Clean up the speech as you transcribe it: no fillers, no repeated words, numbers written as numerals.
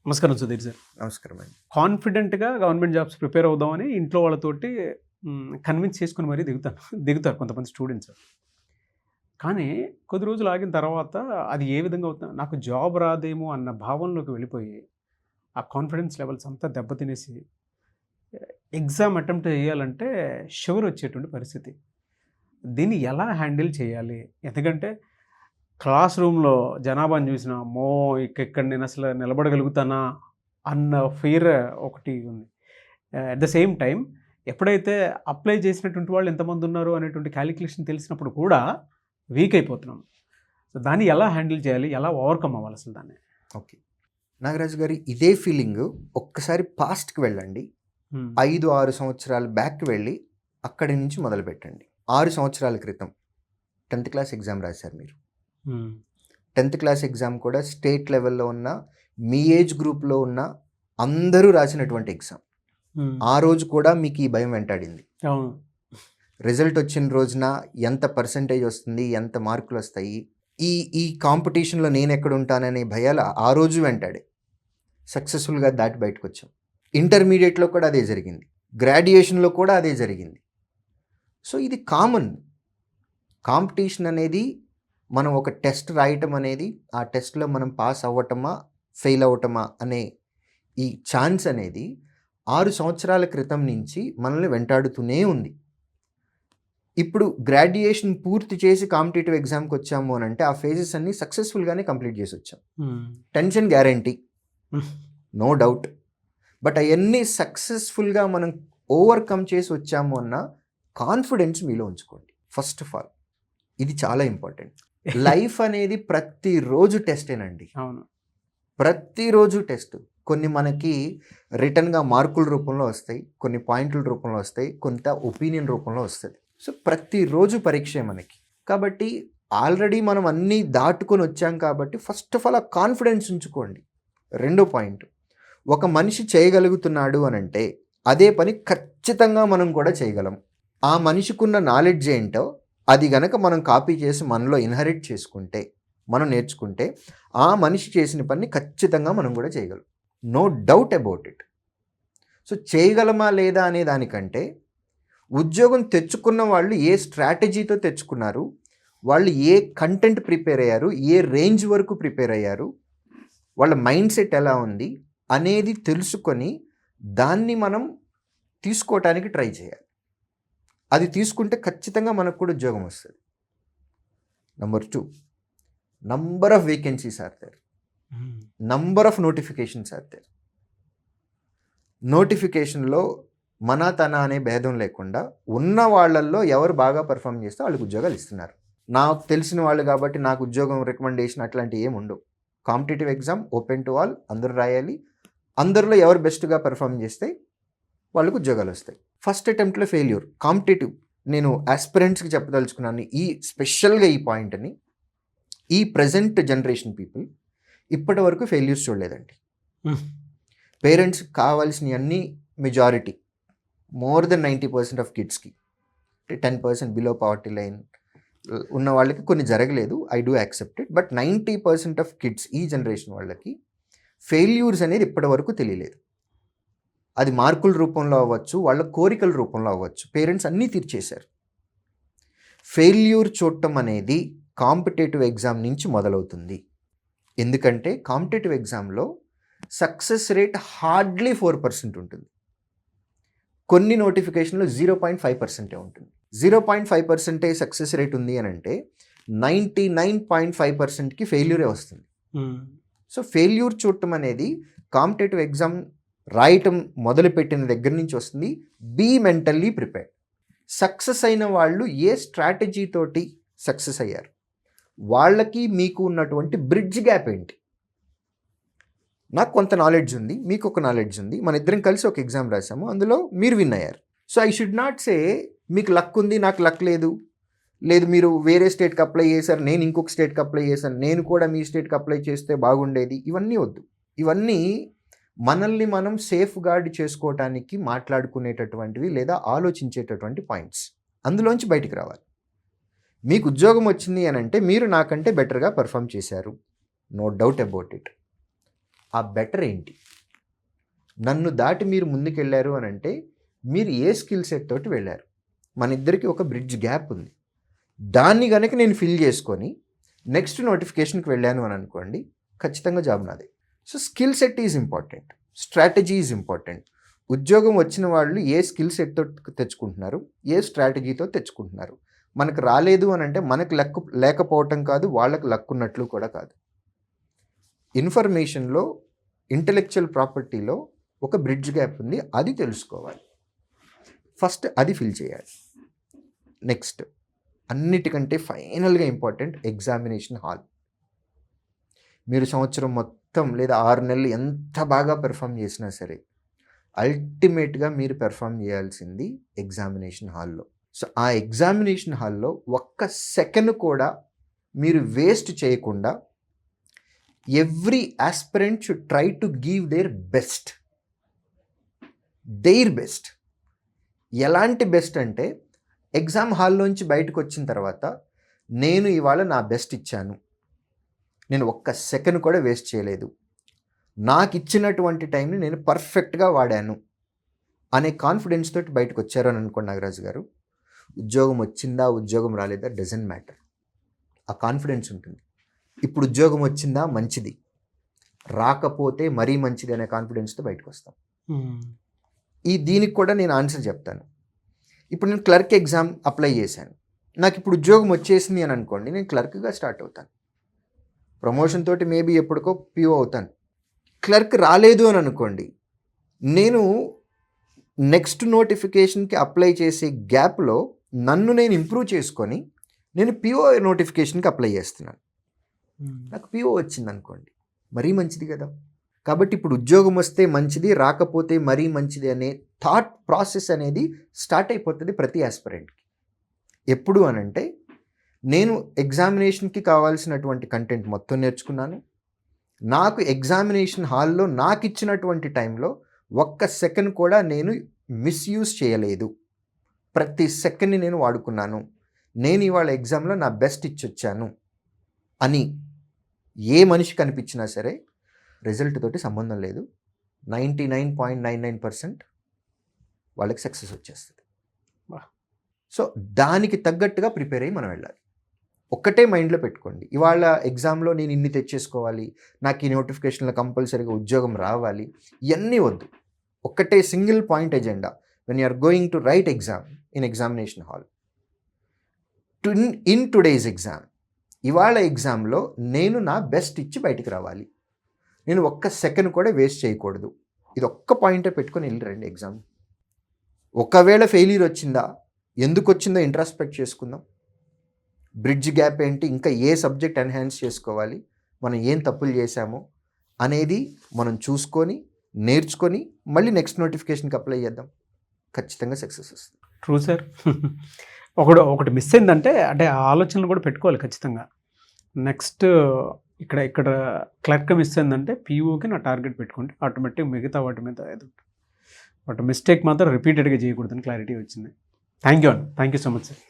నమస్కారం సుధీర్ సార్. నమస్కారం అండి. కాన్ఫిడెంట్‌గా గవర్నమెంట్ జాబ్స్ ప్రిపేర్ అవుదామని ఇంట్లో వాళ్ళతోటి కన్విన్స్ చేసుకొని మరీ దిగుతారు కొంతమంది స్టూడెంట్స్. కానీ కొద్ది రోజులు ఆగిన తర్వాత అది ఏ విధంగా అవుతుందో నాకు జాబ్ రాదేమో అన్న భావనలోకి వెళ్ళిపోయి, ఆ కాన్ఫిడెన్స్ లెవెల్స్ అంతా దెబ్బతినేసి ఎగ్జామ్ అటెంప్ట్ చేయాలంటే షివరొచ్చేటువంటి పరిస్థితి. దీన్ని ఎలా హ్యాండిల్ చేయాలి? ఎందుకంటే క్లాస్ రూమ్‌లో జనాభాను చూసినా, అమ్మో! ఇక్కడ నేనసలు నిలబడగలుగుతానా? అన్న ఫియర్ ఒకటి ఉంది. అట్ ద సేమ్ టైమ్ ఎప్పుడైతే అప్లై చేసినటువంటి వాళ్ళు ఎంతమందున్నారు అనేటువంటి కాలిక్యులేషన్ తెలిసినప్పుడు కూడా వీక్ అయిపోతున్నాం. సో, దాన్ని ఎలా హ్యాండిల్ చేయాలి? ఎలా ఓవర్‌కమ్ అవ్వాలి అసలు దాన్ని? ఓకే. నాగరాజు గారు ఇదే ఫీలింగు ఒక్కసారి పాస్ట్‌కి వెళ్ళండి. 5, 6 సంవత్సరాల బ్యాక్‌కి వెళ్ళి అక్కడి నుంచి మొదలుపెట్టండి. 6 సంవత్సరాల క్రితం 10థ్ క్లాస్ ఎగ్జామ్ రాశారు మీరు. 10థ్ క్లాస్ ఎగ్జామ్ కూడా స్టేట్ లెవెల్‌లో ఉన్న మీ ఏజ్ గ్రూప్‌లో ఉన్న అందరూ రాసినటువంటి ఎగ్జామ్. ఆ రోజు కూడా మీకు ఈ భయం వెంటాడింది. అవును. రిజల్ట్ వచ్చిన రోజున ఎంత పర్సెంటేజ్ వస్తుంది? ఎంత మార్కులు వస్తాయి? ఈ ఈ కాంపిటీషన్‌లో నేనెక్కడ ఉంటాననే భయాలు ఆ రోజు వెంటాడాయి. సక్సెస్‌ఫుల్‌గా దాటి బయటకొచ్చాం. ఇంటర్మీడియేట్‌లో కూడా అదే జరిగింది. గ్రాడ్యుయేషన్‌లో కూడా అదే జరిగింది. సో, ఇది కామన్. కాంపిటీషన్ అనేది మనం ఒక టెస్ట్ రాయటం అనేది, ఆ టెస్ట్‌లో మనం పాస్ అవ్వటమా? ఫెయిల్ అవ్వటమా? అనే ఈ ఛాన్స్ అనేది 6 సంవత్సరాల క్రితం నుంచి మనల్ని వెంటాడుతూనే ఉంది. ఇప్పుడు గ్రాడ్యుయేషన్ పూర్తి చేసి కాంపిటీటివ్ ఎగ్జామ్‌కి వచ్చాము అనంటే ఆ ఫేజెస్ అన్నీ సక్సెస్‌ఫుల్‌గానే కంప్లీట్ చేసొచ్చాం. Tension guarantee. No doubt. But అయన్నీ సక్సెస్‌ఫుల్‌గా మనం ఓవర్‌కమ్ చేసి వచ్చాము అన్న కాన్ఫిడెన్స్ మీలో ఉంచుకోండి. ఫస్ట్ ఆఫ్ ఆల్ ఇది చాలా ఇంపార్టెంట్. లైఫ్ అనేది ప్రతిరోజు టెస్టేనండి. అవును. ప్రతిరోజు టెస్ట్. కొన్ని మనకి రిటర్న్‌గా మార్కుల రూపంలో వస్తాయి. కొన్ని పాయింట్ల రూపంలో వస్తాయి. కొంత ఒపీనియన్ రూపంలో వస్తది. సో, ప్రతిరోజు పరీక్షే మనకి. కాబట్టి ఆల్రెడీ మనం అన్నీ దాటుకొని వచ్చాం కాబట్టి ఫస్ట్ ఆఫ్ ఆల్ ఆ కాన్ఫిడెన్స్ ఉంచుకోండి. రెండో పాయింట్, ఒక మనిషి చేయగలుగుతున్నాడు అనంటే అదే పని ఖచ్చితంగా మనం కూడా చేయగలం. ఆ మనిషికున్న నాలెడ్జ్ ఏంటో అది గనక మనం కాపీ చేసి మనలో ఇన్హెరిట్ చేసుకుంటే, మనం నేర్చుకుంటే ఆ మనిషి చేసిన పని ఖచ్చితంగా మనం కూడా చేయగలం. No doubt about it. So, చేయగలమా లేదా అనే దానికంటే ఉద్యోగం తెచ్చుకున్న వాళ్ళు ఏ స్ట్రాటజీతో తెచ్చుకున్నారు, వాళ్ళు ఏ కంటెంట్ ప్రిపేర్ అయ్యారు, ఏ రేంజ్ వరకు ప్రిపేర్ అయ్యారు, వాళ్ళ మైండ్ సెట్ ఎలా ఉంది అనేది తెలుసుకొని దాన్ని మనం తీసుకోవటానికి ట్రై చేయాలి. అది తీసుకుంటే ఖచ్చితంగా మనకు కూడా ఉద్యోగం వస్తుంది. Number 2, number of vacancies are there. Number of notifications are there. నోటిఫికేషన్‌లో మన తన అనే భేదం లేకుండా ఉన్న వాళ్ళల్లో ఎవరు బాగా పెర్ఫార్మ్ చేస్తే వాళ్ళకి ఉద్యోగాలు ఇస్తున్నారు. నాకు తెలిసిన వాళ్ళు కాబట్టి నాకు ఉద్యోగం రికమెండేషన్ అట్లాంటివి ఏమి ఉండవు. Competitive exam open to all, అందరూ రాయాలి. అందరిలో ఎవరు బెస్ట్‌గా పెర్ఫార్మ్ చేస్తే వాళ్ళకి ఉద్యోగాలు వస్తాయి. ఫస్ట్ అటెంప్ట్‌లో ఫెయిల్యూర్ కాంపిటీటివ్. నేను ఆస్పిరెంట్స్‌కి చెప్పదలుచుకున్నాను ఈ స్పెషల్‌గా ఈ పాయింట్‌ని. ఈ ప్రెజెంట్ జనరేషన్ పీపుల్ ఇప్పటి వరకు ఫెయిల్యూర్స్ చూడలేదండి. పేరెంట్స్ కావాల్సినవన్నీ మెజారిటీ మోర్ దెన్ 90% ఆఫ్ కిడ్స్‌కి, 10% బిలో పవర్టీ లైన్ ఉన్న వాళ్ళకి కొన్ని జరగలేదు. I do accept it. But 90% of kids ఈ జనరేషన్ వాళ్ళకి ఫెయిల్యూర్స్ అనేది ఇప్పటి వరకు తెలియలేదు. అది మార్కుల రూపంలో అవ్వచ్చు, వాళ్ళ కోరికల రూపంలో అవ్వచ్చు. పేరెంట్స్ అన్నీ తీర్చేశారు. ఫెయిల్యూర్ చూడటం అనేది కాంపిటేటివ్ ఎగ్జామ్ నుంచి మొదలవుతుంది. ఎందుకంటే కాంపిటేటివ్ ఎగ్జామ్లో సక్సెస్ రేట్ హార్డ్లీ 4% ఉంటుంది. కొన్ని నోటిఫికేషన్లో 0.5% ఉంటుంది. 0.5% సక్సెస్ రేట్ ఉంది అని అంటే 99.5%కి ఫెయిల్యూరే వస్తుంది. సో, ఫెయిల్యూర్ చూడటం అనేది కాంపిటేటివ్ ఎగ్జామ్ రాయటం మొదలుపెట్టిన దగ్గర నుంచి వస్తుంది. Be mentally prepared. సక్సెస్ అయిన వాళ్ళు ఏ స్ట్రాటజీ తోటి సక్సెస్ అయ్యారు, వాళ్ళకి మీకు ఉన్నటువంటి బ్రిడ్జ్ గ్యాప్ ఏంటి? నాకు కొంత నాలెడ్జ్ ఉంది, మీకు ఒక నాలెడ్జ్ ఉంది, మన ఇద్దరం కలిసి ఒక ఎగ్జామ్ రాసాము, అందులో మీరు విన్ అయ్యారు. So, I should not say మీకు లక్ ఉంది, నాకు లక్ లేదు, లేదు మీరు వేరే స్టేట్కి అప్లై చేశారు, నేను ఇంకొక స్టేట్కి అప్లై చేశాను, నేను కూడా మీ స్టేట్కి అప్లై చేస్తే బాగుండేది. ఇవన్నీ వద్దు. ఇవన్నీ మనల్ని మనం సేఫ్ గార్డ్ చేసుకోవటానికి మాట్లాడుకునేటటువంటివి లేదా ఆలోచించేటటువంటి పాయింట్స్. అందులోంచి బయటికి రావాలి. మీకు ఉద్యోగం వచ్చింది అని అంటే మీరు నాకంటే బెటర్గా పర్ఫామ్ చేశారు. No doubt about it. ఆ బెటర్ ఏంటి, నన్ను దాటి మీరు ముందుకెళ్ళారు అని అంటే మీరు ఏ స్కిల్ సెట్ తోటి వెళ్ళారు, మన ఇద్దరికి ఒక బ్రిడ్జ్ గ్యాప్ ఉంది, దాన్ని కనుక నేను ఫిల్ చేసుకొని నెక్స్ట్ నోటిఫికేషన్కి వెళ్ళాను అని అనుకోండి, ఖచ్చితంగా జాబ్ నాదే. So skill set is important, strategy is important. ఉద్యోగం వచ్చిన వాళ్ళు ఏ స్కిల్ సెట్తో తెచ్చుకుంటున్నారు, ఏ స్ట్రాటజీతో తెచ్చుకుంటున్నారు. మనకు రాలేదు అని అంటే మనకు లేకపోవటం కాదు, వాళ్ళకు లక్ ఉన్నట్లు కూడా కాదు. ఇన్ఫర్మేషన్లో, ఇంటెలెక్చువల్ ప్రాపర్టీలో ఒక బ్రిడ్జ్ గ్యాప్ ఉంది, అది తెలుసుకోవాలి. ఫస్ట్ అది ఫిల్ చేయాలి. నెక్స్ట్ అన్నిటికంటే ఫైనల్గా ఇంపార్టెంట్ ఎగ్జామినేషన్ హాల్. మీరు సంవత్సరం మొత్తం లేదా 6 నెలలు ఎంత బాగా పెర్ఫామ్ చేసినా సరే అల్టిమేట్గా మీరు పెర్ఫామ్ చేయాల్సింది ఎగ్జామినేషన్ హాల్లో. సో ఆ ఎగ్జామినేషన్ హాల్లో ఒక్క సెకండ్ కూడా మీరు వేస్ట్ చేయకుండా every aspirant should try to give their best. ఎలాంటి బెస్ట్ అంటే ఎగ్జామ్ హాల్లోంచి బయటకు వచ్చిన తర్వాత నేను ఇవాళ నా బెస్ట్ ఇచ్చాను, నేను ఒక్క సెకండ్ కూడా వేస్ట్ చేయలేదు, నాకు ఇచ్చినటువంటి టైంని నేను పర్ఫెక్ట్గా వాడాను అనే కాన్ఫిడెన్స్ తోటి బయటకు వచ్చారు అని అనుకోండి నాగరాజు గారు, ఉద్యోగం వచ్చిందా ఉద్యోగం రాలేదా డజంట్ మ్యాటర్, ఆ కాన్ఫిడెన్స్ ఉంటుంది. ఇప్పుడు ఉద్యోగం వచ్చిందా మంచిది, రాకపోతే మరీ మంచిది అనే కాన్ఫిడెన్స్తో బయటకు వస్తాం. దీనికి కూడా నేను ఆన్సర్ చెప్తాను. ఇప్పుడు నేను క్లర్క్ ఎగ్జామ్ అప్లై చేశాను, నాకు ఇప్పుడు ఉద్యోగం వచ్చేసింది అని అనుకోండి, నేను క్లర్క్గా స్టార్ట్ అవుతాను, ప్రమోషన్ తోటి మేబీ ఎప్పటికో పిఓ అవుతాను. క్లర్క్ రాలేదు అని అనుకోండి, నేను నెక్స్ట్ నోటిఫికేషన్కి అప్లై చేసే గ్యాప్లో నన్ను నేను ఇంప్రూవ్ చేసుకొని నేను పిఓ నోటిఫికేషన్కి అప్లై చేస్తున్నాను. నాకు పిఓ వచ్చింది అనుకోండి, మరీ మంచిది కదా. కాబట్టి ఇప్పుడు ఉద్యోగం వస్తే మంచిది, రాకపోతే మరీ మంచిది అనే థాట్ ప్రాసెస్ అనేది స్టార్ట్ అయిపోతుంది ప్రతి ఆస్పిరెంట్కి. ఎప్పుడు అనంటే నేను ఎగ్జామినేషన్కి కావాల్సినటువంటి కంటెంట్ మొత్తం నేర్చుకున్నాను, నాకు ఎగ్జామినేషన్ హాల్లో నాకు ఇచ్చినటువంటి టైంలో ఒక్క సెకండ్ కూడా నేను మిస్యూజ్ చేయలేదు, ప్రతి సెకండ్ని నేను వాడుకున్నాను, నేను ఇవాళ ఎగ్జామ్లో నా బెస్ట్ ఇచ్చొచ్చాను అని ఏ మనిషి కనిపించినా సరే రిజల్ట్ తోటి సంబంధం లేదు, 99.99% వాళ్ళకి సక్సెస్ వచ్చేస్తుంది. సో దానికి తగ్గట్టుగా ప్రిపేర్ అయ్యి మనం వెళ్ళాలి. ఒక్కటే మైండ్లో పెట్టుకోండి, ఇవాళ ఎగ్జామ్లో నేను ఇన్ని తెచ్చేసుకోవాలి, నాకు ఈ నోటిఫికేషన్లో కంపల్సరీగా ఉద్యోగం రావాలి, ఇవన్నీ వద్దు. ఒక్కటే single point agenda, when you are going to write exam in examination hall, in today's exam, ఇవాళ ఎగ్జామ్లో నేను నా బెస్ట్ ఇచ్చి బయటికి రావాలి, నేను ఒక్క సెకండ్ కూడా వేస్ట్ చేయకూడదు. ఇది ఒక్క పాయింటే పెట్టుకొని వెళ్ళిరండి ఎగ్జామ్. ఒకవేళ ఫెయిల్యూర్ వచ్చిందా, ఎందుకు వచ్చిందో ఇంట్రాస్పెక్ట్ చేసుకుందాం, బ్రిడ్జ్ గ్యాప్ ఏంటి, ఇంకా ఏ సబ్జెక్ట్ ఎన్హాన్స్ చేసుకోవాలి, మనం ఏం తప్పులు చేశామో అనేది మనం చూసుకొని నేర్చుకొని మళ్ళీ నెక్స్ట్ నోటిఫికేషన్కి అప్లై చేద్దాం, ఖచ్చితంగా సక్సెస్ వస్తుంది. True sir. ఒకటి మిస్ అయిందంటే అంటే ఆ ఆలోచనలు కూడా పెట్టుకోవాలి ఖచ్చితంగా. నెక్స్ట్ ఇక్కడ క్లర్క్ మిస్ అయిందంటే పీఓకి నా టార్గెట్ పెట్టుకుంటే ఆటోమేటిక్ మిగతా వాటి మీద బట్ మిస్టేక్ మాత్రం రిపీటెడ్గా చేయకూడదని క్లారిటీ వచ్చింది. Thank you so much sir.